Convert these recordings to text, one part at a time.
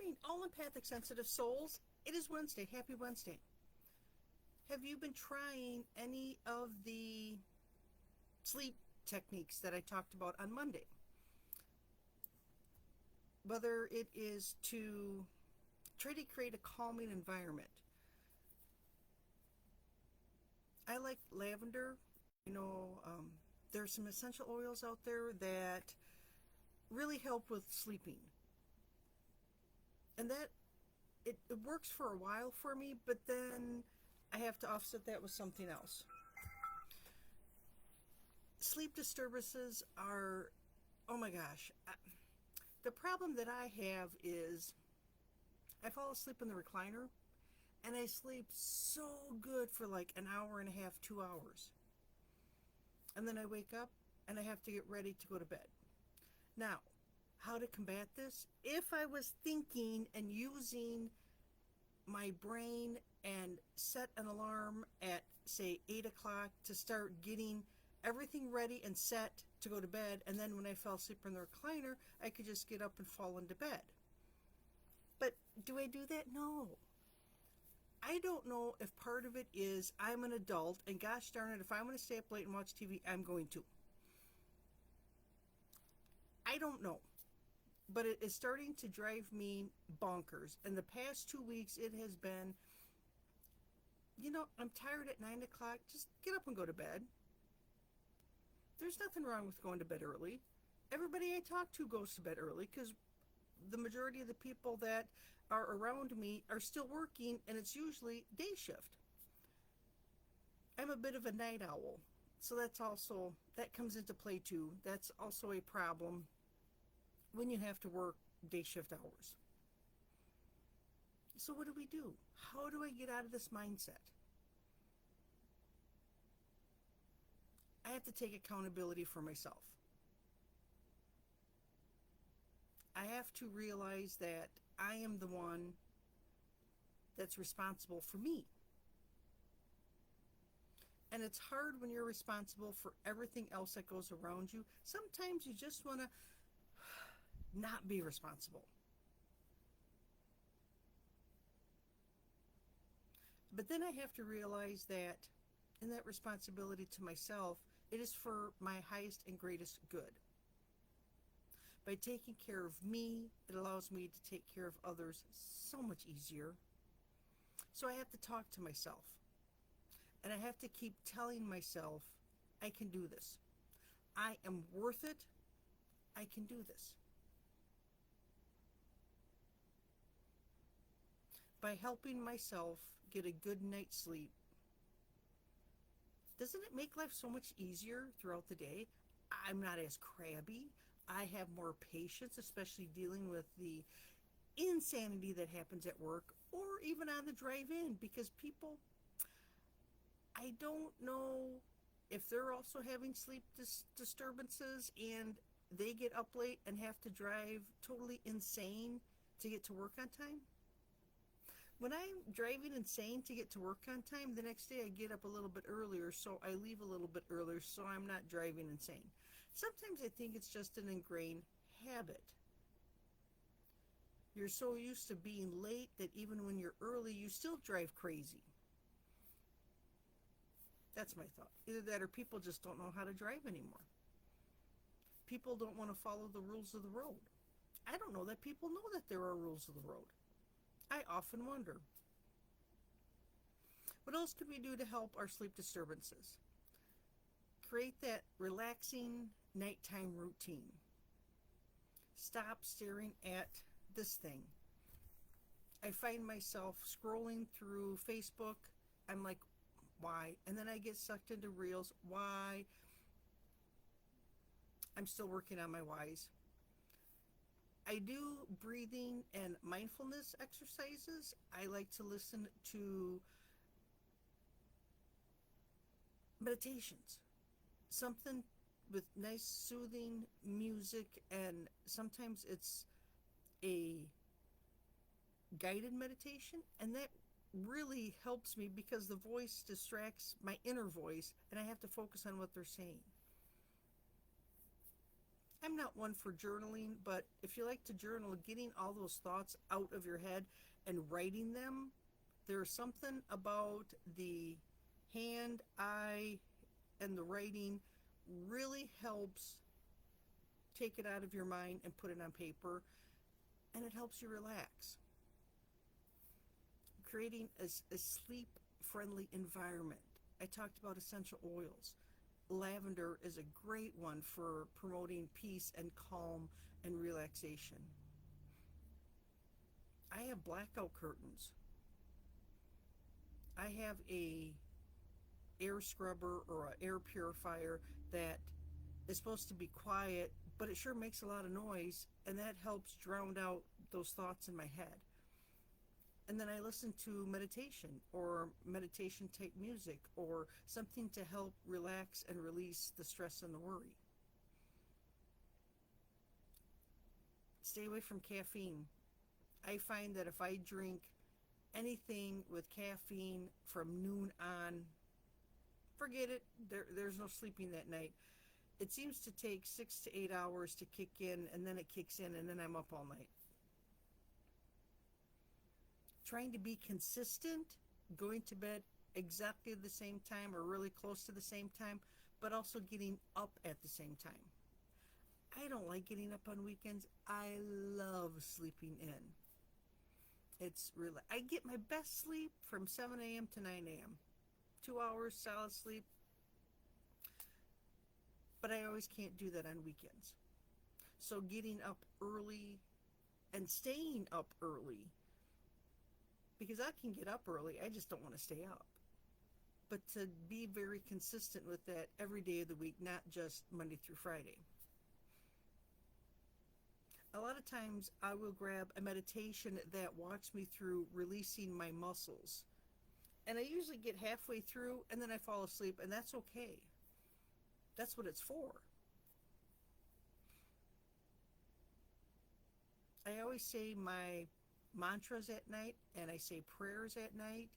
morning, all empathic sensitive souls. It is Wednesday. Happy Wednesday. Have you been trying any of the sleep techniques that I talked about on Monday? Whether it is to try to create a calming environment. I like lavender. There's some essential oils out there that really help with sleeping. And that it works for a while for me, but then I have to offset that with something else. Sleep disturbances are, oh my gosh. The problem that I have is I fall asleep in the recliner and I sleep so good for like an hour and a half, 2 hours. And then I wake up and I have to get ready to go to bed. Now, how to combat this? If I was thinking and using my brain and set an alarm at, say, 8 o'clock to start getting everything ready and set to go to bed, and then when I fell asleep in the recliner, I could just get up and fall into bed. But do I do that? No. I don't know if part of it is I'm an adult, and gosh darn it, if I'm going to stay up late and watch TV, I'm going to. I don't know. But it is starting to drive me bonkers. In the past 2 weeks, it has been, I'm tired at 9 o'clock. Just get up and go to bed. There's nothing wrong with going to bed early. Everybody I talk to goes to bed early because the majority of the people that are around me are still working, and it's usually day shift. I'm a bit of a night owl, so that comes into play too. That's also a problem when you have to work day shift hours. So what do we do? How do I get out of this mindset? I have to take accountability for myself. I have to realize that I am the one that's responsible for me. And it's hard when you're responsible for everything else that goes around you. Sometimes you just want to not be responsible. But then I have to realize that in that responsibility to myself, it is for my highest and greatest good. By taking care of me, it allows me to take care of others so much easier. So I have to talk to myself. And I have to keep telling myself, I can do this. I am worth it. I can do this. By helping myself get a good night's sleep, doesn't it make life so much easier throughout the day? I'm not as crabby. I have more patience, especially dealing with the insanity that happens at work or even on the drive-in, because people, I don't know if they're also having sleep disturbances and they get up late and have to drive totally insane to get to work on time. When I'm driving insane to get to work on time, the next day I get up a little bit earlier, so I leave a little bit earlier so I'm not driving insane. Sometimes I think it's just an ingrained habit. You're so used to being late that even when you're early, you still drive crazy. That's my thought. Either that or people just don't know how to drive anymore. People don't want to follow the rules of the road. I don't know that people know that there are rules of the road. I often wonder. What else could we do to help our sleep disturbances? Create that relaxing nighttime routine. Stop staring at this thing. I find myself scrolling through Facebook. I'm like, why? And then I get sucked into reels. Why? I'm still working on my whys. I do breathing and mindfulness exercises. I like to listen to meditations. Something with nice soothing music, and sometimes it's a guided meditation, and that really helps me because the voice distracts my inner voice and I have to focus on what they're saying. I'm not one for journaling, but if you like to journal, getting all those thoughts out of your head and writing them, there's something about the hand, eye, and the writing really helps take it out of your mind and put it on paper, and it helps you relax. Creating a sleep friendly environment. I talked about essential oils. Lavender is a great one for promoting peace and calm and relaxation. I have blackout curtains. I have a air scrubber or an air purifier that is supposed to be quiet, but it sure makes a lot of noise, and that helps drown out those thoughts in my head. And then I listen to meditation or meditation type music or something to help relax and release the stress and the worry. Stay away from caffeine. I find that if I drink anything with caffeine from noon on, forget it. There's no sleeping that night. It seems to take 6 to 8 hours to kick in, and then it kicks in, and then I'm up all night. Trying to be consistent, going to bed exactly the same time or really close to the same time, but also getting up at the same time. I don't like getting up on weekends. I love sleeping in. It's really, I get my best sleep from 7 a.m. to 9 a.m. 2 hours solid sleep, but I always can't do that on weekends. So getting up early and staying up early, because I can get up early, I just don't want to stay up. But to be very consistent with that every day of the week, not just Monday through Friday. A lot of times I will grab a meditation that walks me through releasing my muscles. And I usually get halfway through and then I fall asleep, and that's okay. That's what it's for. I always say my mantras at night, and I say prayers at night.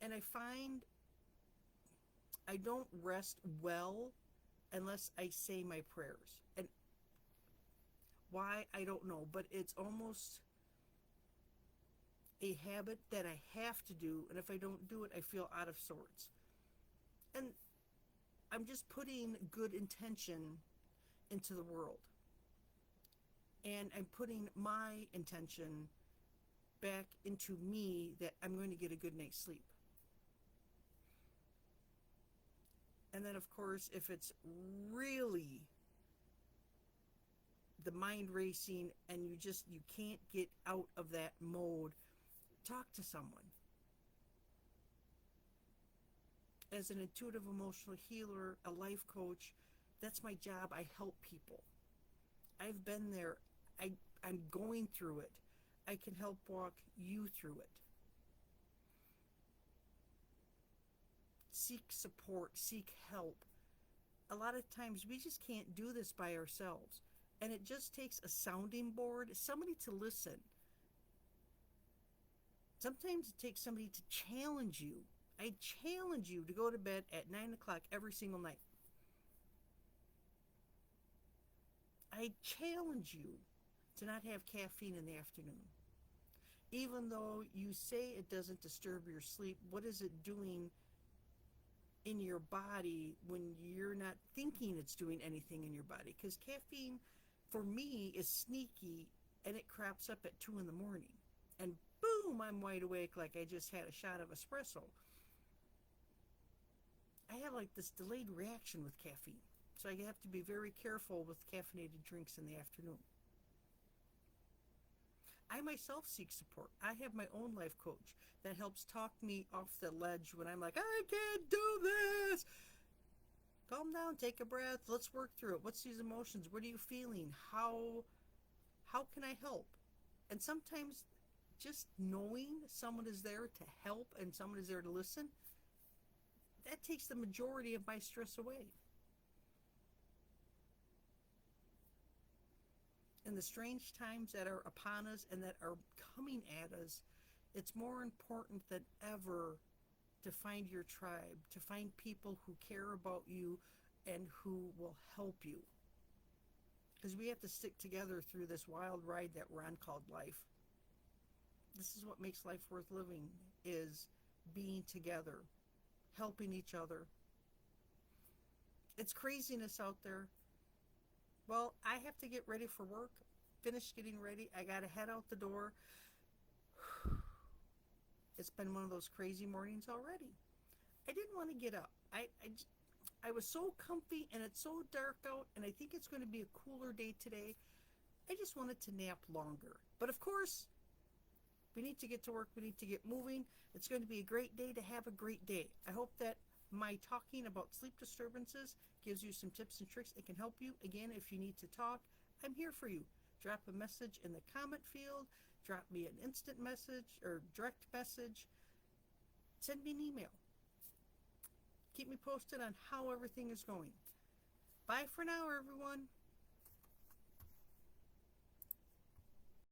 And I find I don't rest well unless I say my prayers. And why, I don't know, but it's almost a habit that I have to do, and if I don't do it, I feel out of sorts. And I'm just putting good intention into the world. And I'm putting my intention back into me that I'm going to get a good night's sleep. And then, of course, if it's really the mind racing and you can't get out of that mode, talk to someone. As an intuitive emotional healer, a life coach, that's my job. I help people. I've been there. I'm going through it. I can help walk you through it. Seek support, seek help. A lot of times we just can't do this by ourselves. And it just takes a sounding board, somebody to listen. Sometimes it takes somebody to challenge you. I challenge you to go to bed at 9 o'clock every single night. I challenge you to not have caffeine in the afternoon. Even though you say it doesn't disturb your sleep, what is it doing in your body when you're not thinking it's doing anything in your body? Because caffeine, for me, is sneaky, and it crops up at 2 in the morning. And boom, I'm wide awake like I just had a shot of espresso. I have like this delayed reaction with caffeine. So I have to be very careful with caffeinated drinks in the afternoon. I myself seek support. I have my own life coach that helps talk me off the ledge when I'm like, I can't do this. Calm down, take a breath. Let's work through it. What's these emotions? What are you feeling? How can I help? And sometimes just knowing someone is there to help and someone is there to listen, that takes the majority of my stress away. In the strange times that are upon us and that are coming at us, it's more important than ever to find your tribe, to find people who care about you and who will help you. Because we have to stick together through this wild ride that we're on called life. This is what makes life worth living, is being together, helping each other. It's craziness out there. Well, I have to get ready for work. Finish getting ready. I got to head out the door. It's been one of those crazy mornings already. I didn't want to get up. I was so comfy and it's so dark out, and I think it's going to be a cooler day today. I just wanted to nap longer. But of course, we need to get to work. We need to get moving. It's going to be a great day to have a great day. I hope that my talking about sleep disturbances gives you some tips and tricks. It can help you. Again, if you need to talk, I'm here for you. Drop a message in the comment field. Drop me an instant message or direct message. Send me an email. Keep me posted on how everything is going. Bye for now, everyone.